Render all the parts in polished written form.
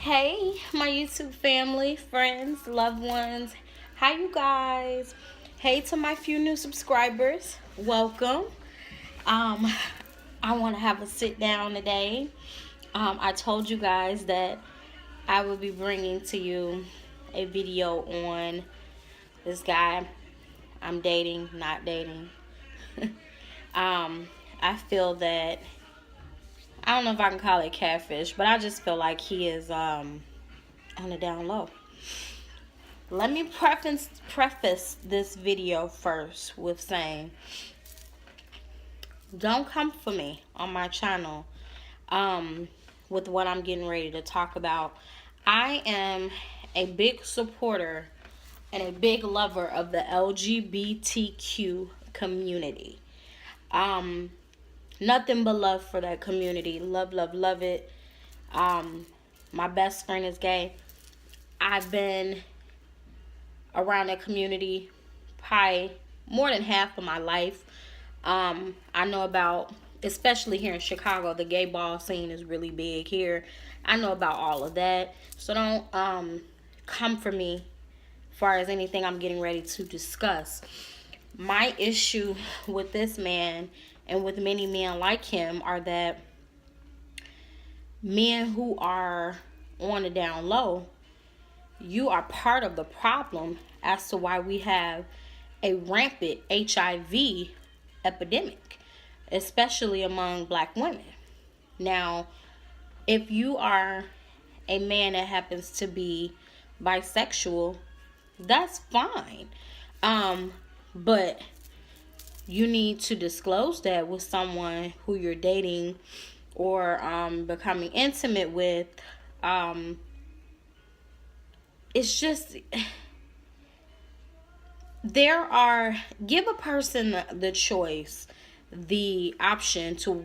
Hey, my YouTube family, friends, loved ones. How you guys? Hey to my few new subscribers. Welcome. Um, I want to have a sit down today. I told you guys that I will be bringing to you a video on this guy I'm dating, not dating. I feel that I don't know if I can call it catfish, but I just feel like he is on the down low. Let me preface this video first with saying, don't come for me on my channel with what I'm getting ready to talk about. I am a big supporter and a big lover of the LGBTQ community. Nothing but love for that community. Love, love, love it. My best friend is gay. I've been around that community probably more than half of my life. I know about, especially here in Chicago, the gay ball scene is really big here. I know about all of that. So don't come for me as far as anything I'm getting ready to discuss. My issue with this man and with many men like him are that men who are on the down low, you are part of the problem as to why we have a rampant HIV epidemic, especially among black women. Now, if you are a man that happens to be bisexual, that's fine. But you need to disclose that with someone who you're dating or becoming intimate with. It's just, give a person the choice, the option to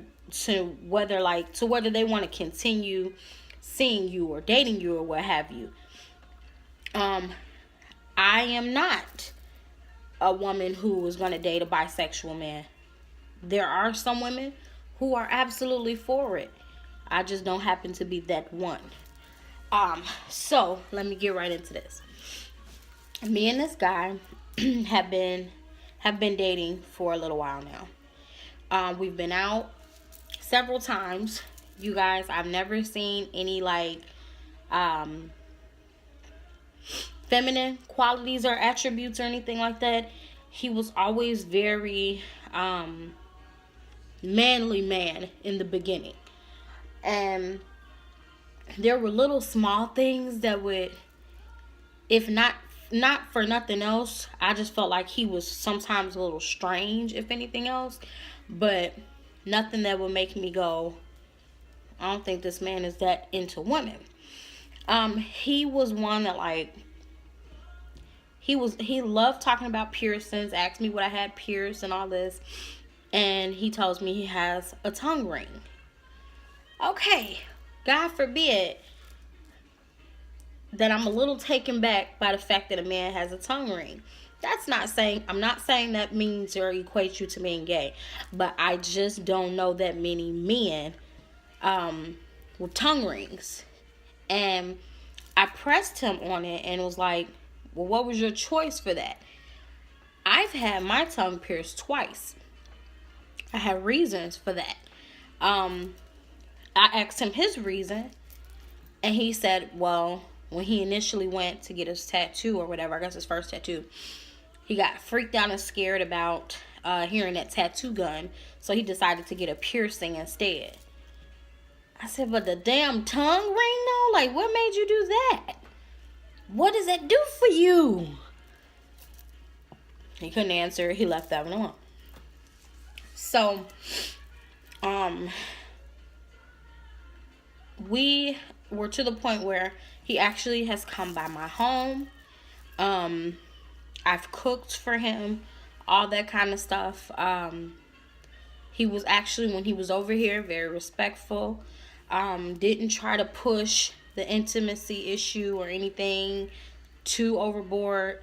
whether they want to continue seeing you or dating you or what have you. I am not a woman who is going to date a bisexual man. There are some women who are absolutely for it. I just don't happen to be that one. So let me get right into this. Me and this guy have been dating for a little while now. We've been out several times. You guys, I've never seen any feminine qualities or attributes or anything like that. He was always very manly man in the beginning. And there were little small things that would, if not for nothing else, I just felt like he was sometimes a little strange, if anything else. But nothing that would make me go, I don't think this man is that into women. He was one that he loved talking about piercings, asked me what I had pierced and all this. And he tells me he has a tongue ring. Okay, God forbid that I'm a little taken back by the fact that a man has a tongue ring. I'm not saying that means or equates you to being gay, but I just don't know that many men with tongue rings. And I pressed him on it and was like, well, what was your choice for that? I've had my tongue pierced twice. I had reasons for that. I asked him his reason, and he said, well, when he initially went to get his tattoo or whatever, I guess his first tattoo, he got freaked out and scared about hearing that tattoo gun, so he decided to get a piercing instead. I said, but the damn tongue ring though? Like, what made you do that? What does that do for you? He couldn't answer. He left that one alone. So, we were to the point where he actually has come by my home. I've cooked for him, all that kind of stuff. He was actually, when he was over here, very respectful. Didn't try to push the intimacy issue or anything too overboard.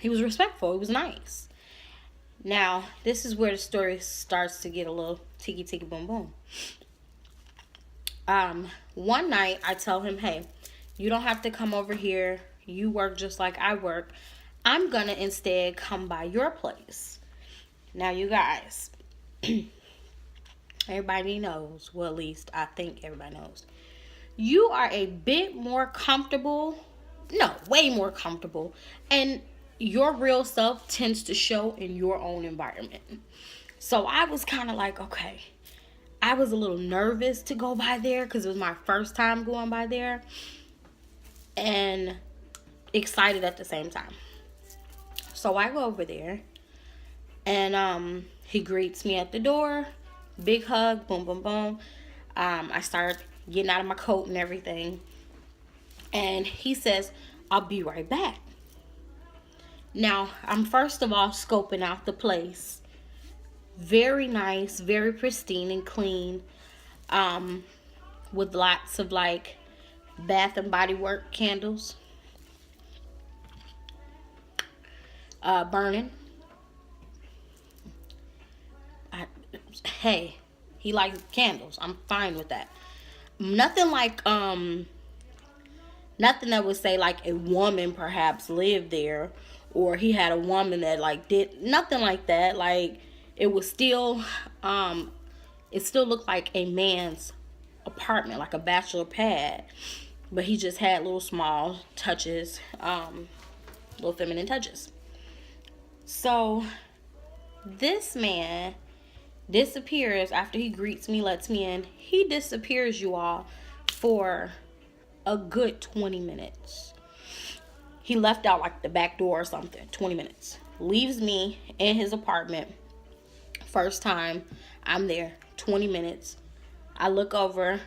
He was respectful. It was nice. Now, this is where the story starts to get a little tiki boom boom. One night I tell him, hey, you don't have to come over here. You work just like I work. I'm gonna instead come by your place. Now, you guys, everybody knows, well, at least I think everybody knows, you are a bit more comfortable, no, way more comfortable, and your real self tends to show in your own environment. So I was kind of like, okay, I was a little nervous to go by there because it was my first time going by there, and excited at the same time. So I go over there, and he greets me at the door, big hug, boom, boom, boom. I start getting out of my coat and everything, and he says, I'll be right back. Now, I'm first of all scoping out the place. Very nice, very pristine and clean, with lots of like Bath and Body Work candles burning. Hey, he likes candles. I'm fine with that. Nothing like nothing that would say like a woman perhaps lived there, or he had a woman that like did nothing like that. Like it was still it still looked like a man's apartment, like a bachelor pad, but he just had little small touches, little feminine touches. So this man disappears after he greets me, lets me in. He disappears, you all, for a good 20 minutes. He left out like the back door or something. 20 minutes. Leaves me in his apartment. First time I'm there. 20 minutes. I look over.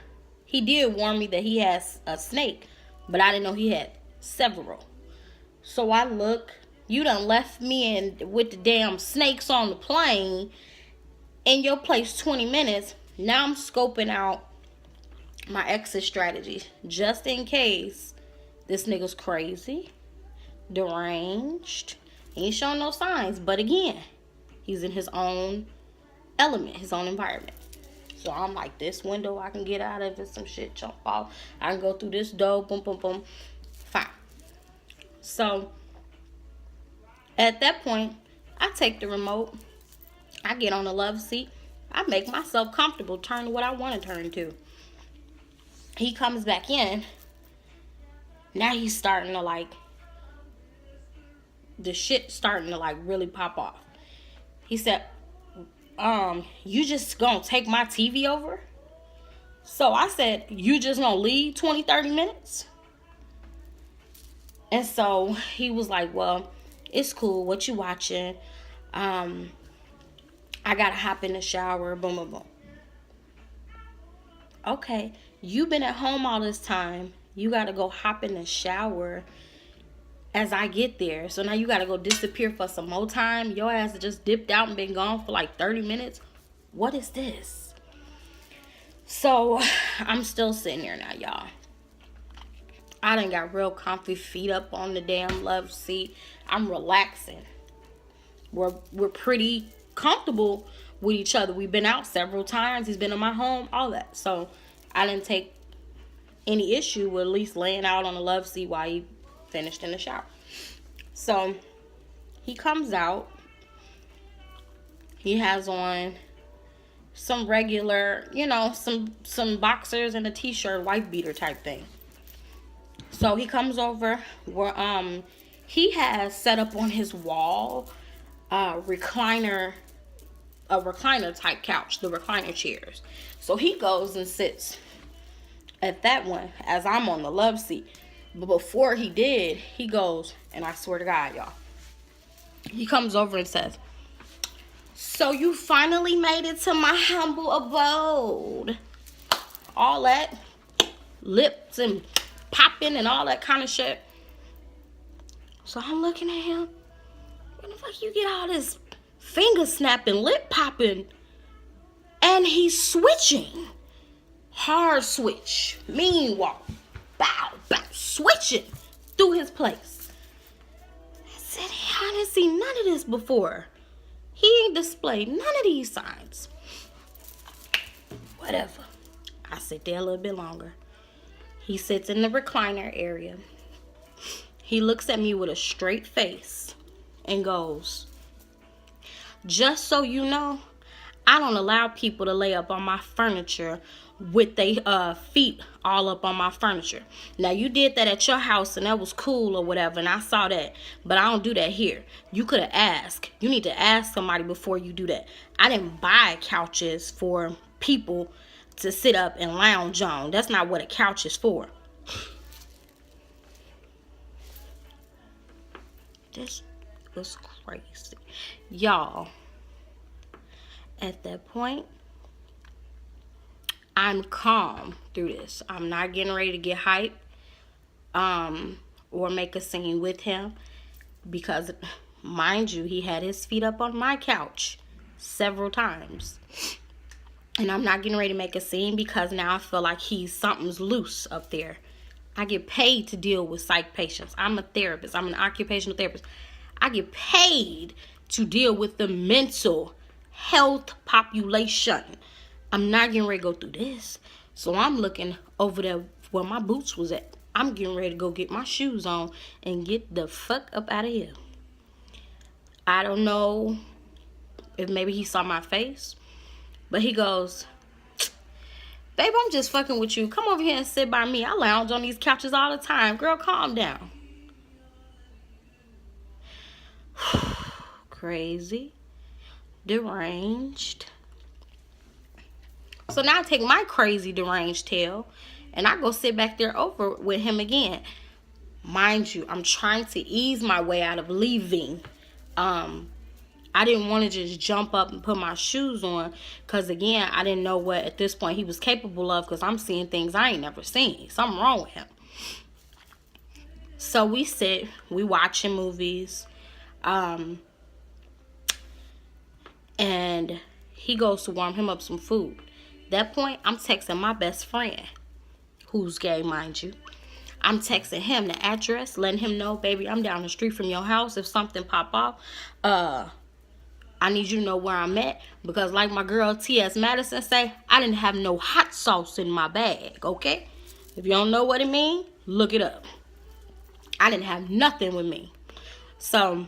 He did warn me that he has a snake, but I didn't know he had several. So I look. You done left me in with the damn snakes on the plane in your place 20 minutes. Now I'm scoping out my exit strategy just in case this nigga's crazy, deranged. He ain't showing no signs, but again, he's in his own element, his own environment. So I'm like, this window I can get out of it, some shit jump off. I can go through this door, boom, boom, boom. Fine. So at that point, I take the remote. I get on the love seat. I make myself comfortable, turn to what I want to turn to. He comes back in. Now he's starting to like, the shit starting to like really pop off. He said, you just gonna take my TV over? So I said, you just gonna leave 20, 30 minutes? And so he was like, well, it's cool. What you watching? I gotta hop in the shower. Boom, boom, boom. Okay, you've been at home all this time. You gotta go hop in the shower as I get there. So now you gotta go disappear for some more time. Your ass just dipped out and been gone for like 30 minutes. What is this? So I'm still sitting here now, y'all. I done got real comfy, feet up on the damn love seat. I'm relaxing. We're pretty comfortable with each other. We've been out several times. He's been in my home, all that. So I didn't take any issue with at least laying out on the love seat while he finished in the shower. So he comes out. He has on some regular, some boxers and a t-shirt, wife beater type thing. So he comes over where he has set up on his wall a recliner type couch, the recliner chairs. So he goes and sits at that one as I'm on the love seat. But before he did, he goes, and I swear to God, y'all, he comes over and says, so you finally made it to my humble abode. All that lips and popping and all that kind of shit. So I'm looking at him. Where the fuck you get all this finger snapping, lip popping? And he's switching. Hard switch. Meanwhile, bow, switching through his place. I said, I didn't see none of this before. He ain't displayed none of these signs. Whatever. I sit there a little bit longer. He sits in the recliner area. He looks at me with a straight face and goes, just so you know, I don't allow people to lay up on my furniture with their feet all up on my furniture. Now, you did that at your house and that was cool or whatever, and I saw that, but I don't do that here. You could have asked. You need to ask somebody before you do that. I didn't buy couches for people to sit up and lounge on. That's not what a couch is for. This was crazy. Y'all, at that point, I'm calm through this. I'm not getting ready to get hype or make a scene with him because, mind you, he had his feet up on my couch several times. And I'm not getting ready to make a scene because now I feel like something's loose up there. I get paid to deal with psych patients. I'm a therapist. I'm an occupational therapist. I get paid to deal with the mental health population. I'm not getting ready to go through this. So I'm looking over there where my boots was at. I'm getting ready to go get my shoes on and get the fuck up out of here. I don't know if maybe he saw my face, but he goes, babe, I'm just fucking with you. Come over here and sit by me. I lounge on these couches all the time. Girl, calm down. Crazy. Deranged. So now I take my crazy deranged tail and I go sit back there over with him again. Mind you, I'm trying to ease my way out of leaving. I didn't want to just jump up and put my shoes on because, again, I didn't know what at this point he was capable of because I'm seeing things I ain't never seen. Something wrong with him. So we sit, we watching movies, and he goes to warm him up some food. That point, I'm texting my best friend, who's gay, mind you. I'm texting him the address, letting him know, baby, I'm down the street from your house. If something pop off, I need you to know where I'm at. Because like my girl T.S. Madison say, I didn't have no hot sauce in my bag, okay? If you don't know what it means, look it up. I didn't have nothing with me. So,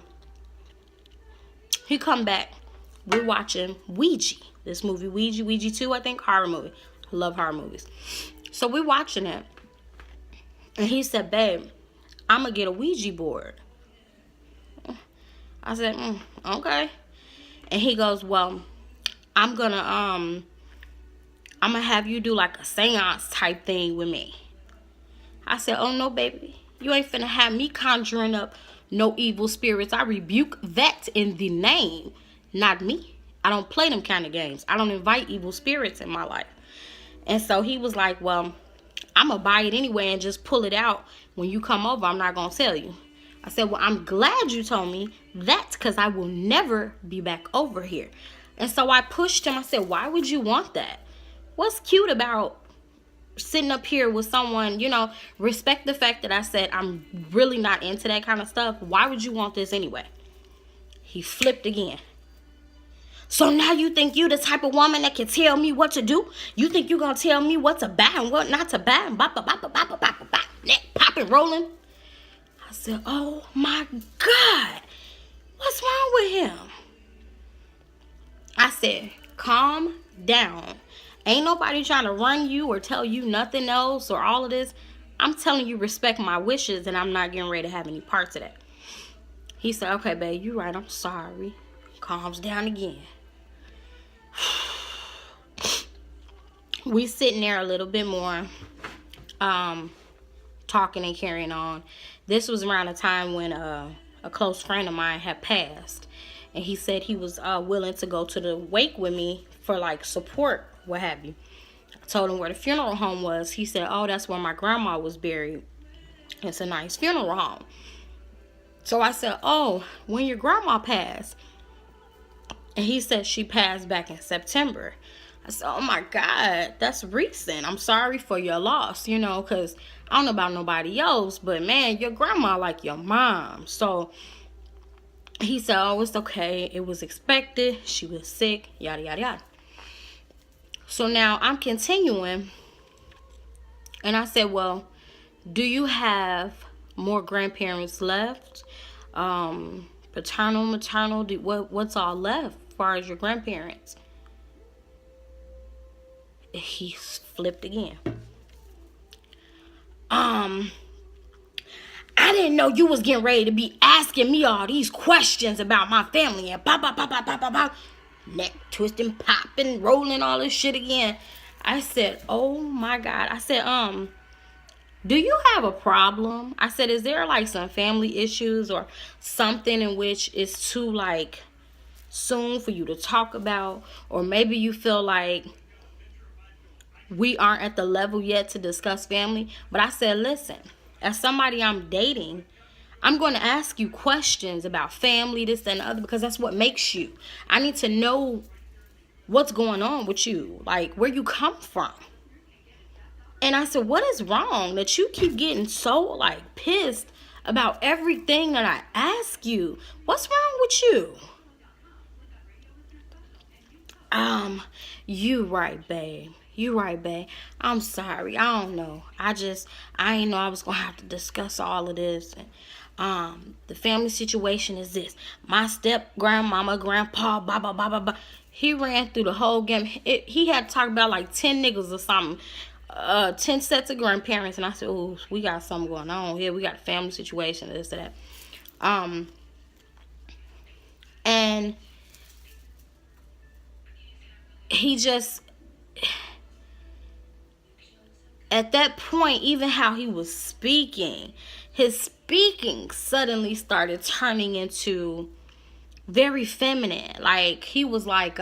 he come back. We're watching Ouija. This movie, Ouija 2, I think, horror movie. I love horror movies. So, we're watching it. And he said, babe, I'm going to get a Ouija board. I said, okay. And he goes, well, I'm going to have you do like a seance type thing with me. I said, oh, no, baby. You ain't finna have me conjuring up no evil spirits. I rebuke that in the name, not me. I don't play them kind of games. I don't invite evil spirits in my life. And so he was like, well, I'm going to buy it anyway and just pull it out when you come over. I'm not going to tell you. I said, well, I'm glad you told me that because I will never be back over here. And so I pushed him. I said, why would you want that? What's cute about sitting up here with someone, respect the fact that I said I'm really not into that kind of stuff. Why would you want this anyway? He flipped again. So now you think you the type of woman that can tell me what to do? You think you're going to tell me what to buy and what not to buy? Neck popping, rolling. I said, oh my God. What's wrong with him? I said, calm down. Ain't nobody trying to run you or tell you nothing else or all of this. I'm telling you, respect my wishes, and I'm not getting ready to have any parts of that. He said, okay, babe, you're right. I'm sorry. Calms down again. We sitting there a little bit more, talking and carrying on. This was around the time when a close friend of mine had passed. And he said he was willing to go to the wake with me for, like, support, what have you. I told him where the funeral home was. He said, oh, that's where my grandma was buried. It's a nice funeral home. So I said, oh, when your grandma passed? And he said she passed back in September. I said, oh, my God, that's recent. I'm sorry for your loss, because I don't know about nobody else. But, man, your grandma like your mom. So he said, oh, it's okay. It was expected. She was sick, yada, yada, yada. So now I'm continuing And I said, well, do you have more grandparents left? Paternal, maternal, what's all left as far as your grandparents? He flipped again. I didn't know you was getting ready to be asking me all these questions about my family and pop, pop, pop, pop, pop, pop, pop. Neck twisting, popping, rolling, all this shit again. I said, oh my God. I said, do you have a problem? I said, is there like some family issues or something in which it's too like soon for you to talk about? Or maybe you feel like we aren't at the level yet to discuss family. But I said, listen, as somebody I'm dating, I'm going to ask you questions about family, this and the other, because that's what makes you. I need to know what's going on with you, like where you come from. And I said, what is wrong that you keep getting so like pissed about everything that I ask you? What's wrong with you? You right, babe. You right, babe. I'm sorry. I don't know. I didn't know I was gonna have to discuss all of this. And the family situation is this. My step grandmama, grandpa, blah blah blah blah blah. He ran through the whole game. He had to talk about like 10 niggas or something. 10 sets of grandparents. And I said, oh, we got something going on here. We got a family situation, this and that. And he just, at that point, even how he was speaking, his speaking suddenly started turning into very feminine. Like he was like,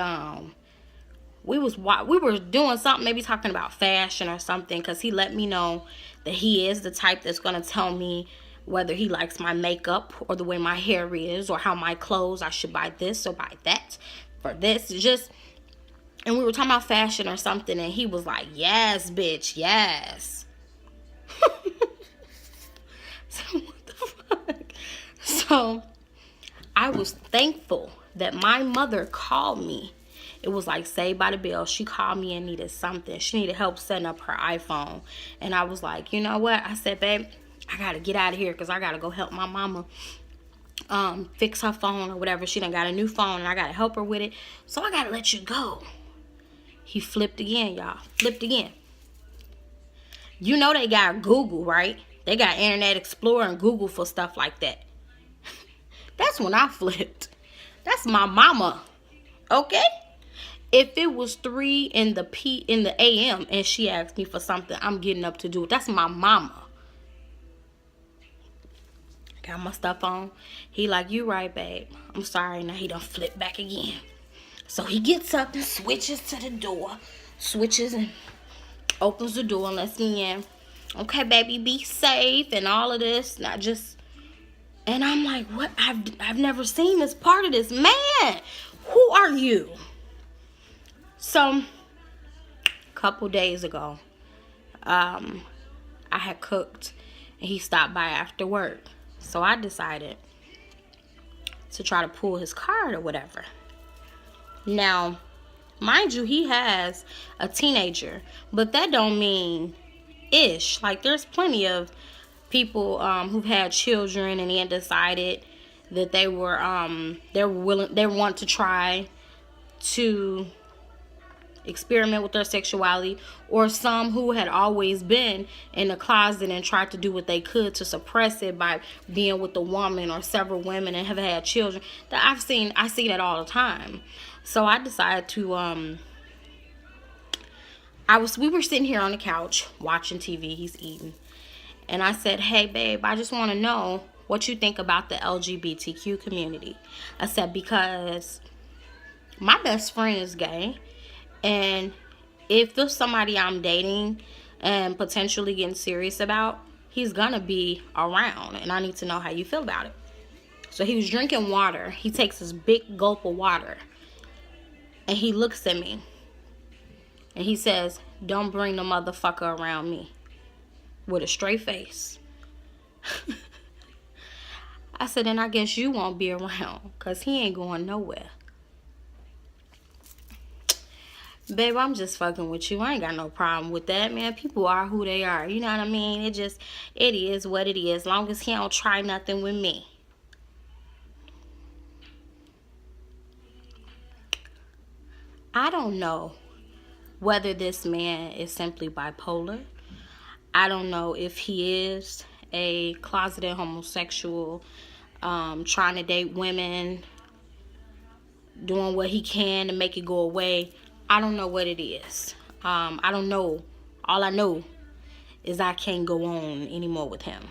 we were doing something, maybe talking about fashion or something, because he let me know that he is the type that's gonna tell me whether he likes my makeup or the way my hair is or how my clothes, I should buy this or buy that for this. And we were talking about fashion or something, and he was like, yes, bitch, yes. So, what the fuck? So, I was thankful that my mother called me. It was like Saved by the Bell. She called me and needed something. She needed help setting up her iPhone. And I was like, you know what? I said, babe, I got to get out of here because I got to go help my mama fix her phone or whatever. She done got a new phone, and I got to help her with it. So, I got to let you go. He flipped again, y'all. Flipped again. You know they got Google, right? They got Internet Explorer and Google for stuff like that. That's when I flipped. That's my mama. Okay? If it was 3 in the AM and she asked me for something, I'm getting up to do it. That's my mama. Got my stuff on. He like, you right, babe. I'm sorry. Now he done flip back again. So he gets up and switches to the door. Switches and opens the door and lets me in. Okay, baby, be safe and all of this. Not just... And I'm like, what? I've never seen this part of this. Man, who are you? So, a couple days ago, I had cooked and he stopped by after work. So I decided to try to pull his card or whatever. Now, mind you, he has a teenager, but that don't mean ish. Like, there's plenty of people who've had children and then decided that they want to try to experiment with their sexuality, or some who had always been in the closet and tried to do what they could to suppress it by being with a woman or several women and have had children. That I see that all the time. So I decided to we were sitting here on the couch watching TV. He's eating. And I said, hey, babe, I just want to know what you think about the LGBTQ community. I said, because my best friend is gay. And if there's somebody I'm dating and potentially getting serious about, he's going to be around. And I need to know how you feel about it. So he was drinking water. He takes this big gulp of water. And he looks at me. And he says, don't bring the motherfucker around me. With a straight face. I said, then I guess you won't be around. Because he ain't going nowhere. Babe, I'm just fucking with you. I ain't got no problem with that, man. People are who they are. You know what I mean? It is what it is. As long as he don't try nothing with me. I don't know whether this man is simply bipolar. I don't know if he is a closeted homosexual, trying to date women, doing what he can to make it go away. I don't know what it is. I don't know. All I know is I can't go on anymore with him.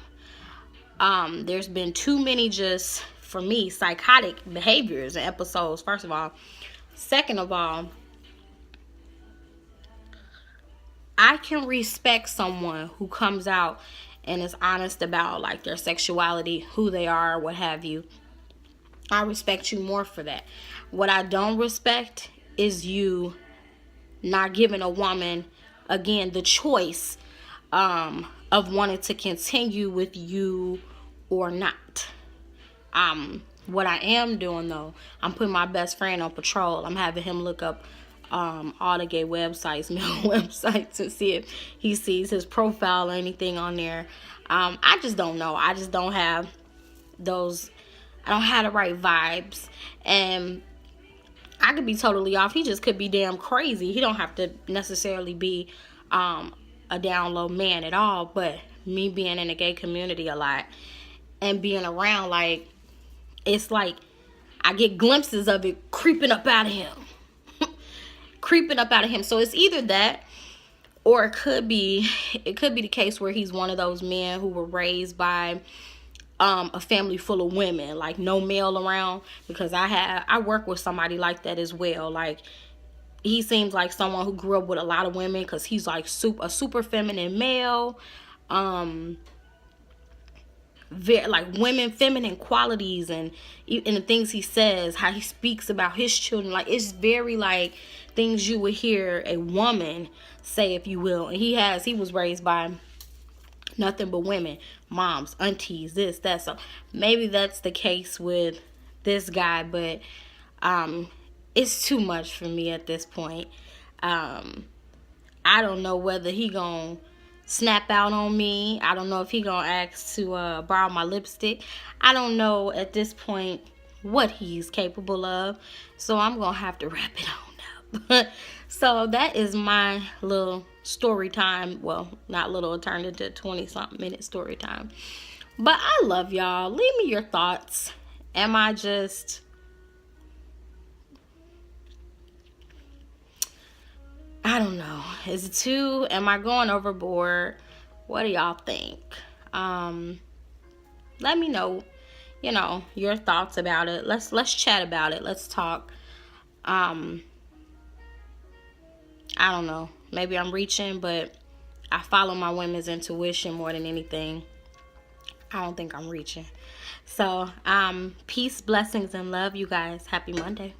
There's been too many, just for me, psychotic behaviors and episodes, first of all. Second of all, I can respect someone who comes out and is honest about like their sexuality, who they are, what have you. I respect you more for that. What I don't respect is you not giving a woman, again, the choice of wanting to continue with you or not. What I am doing though, I'm putting my best friend on patrol. I'm having him look up all the gay websites, male websites, and see if he sees his profile or anything on there. I just don't know. I just don't have those. I don't have the right vibes, and I could be totally off. He just could be damn crazy. He don't have to necessarily be a down low man at all. But me being in the gay community a lot and being around, like, it's like I get glimpses of it creeping up out of him. Creeping up out of him. So it's either that, or it could be the case where he's one of those men who were raised by a family full of women, like no male around. Because I work with somebody like that as well. Like, he seems like someone who grew up with a lot of women, because he's like a super feminine male. Very like women, feminine qualities, and the things he says, how he speaks about his children, like it's very like things you would hear a woman say, if you will. And he was raised by nothing but women, moms, aunties, this, that. So maybe that's the case with this guy, but it's too much for me at this point. I don't know whether he gonna snap out on me. I don't know if he gonna ask to borrow my lipstick. I don't know at this point what he's capable of. So I'm gonna have to wrap it on up. So that is my little story time. Well, not little, it turned into 20-something minute story time. But I love y'all. Leave me your thoughts. Am I just... I don't know. Is it too... Am I going overboard? What do y'all think? Let me know, your thoughts about it. Let's chat about it. Let's talk. I don't know. Maybe I'm reaching, but I follow my women's intuition more than anything. I don't think I'm reaching. So, peace, blessings, and love, you guys. Happy Monday.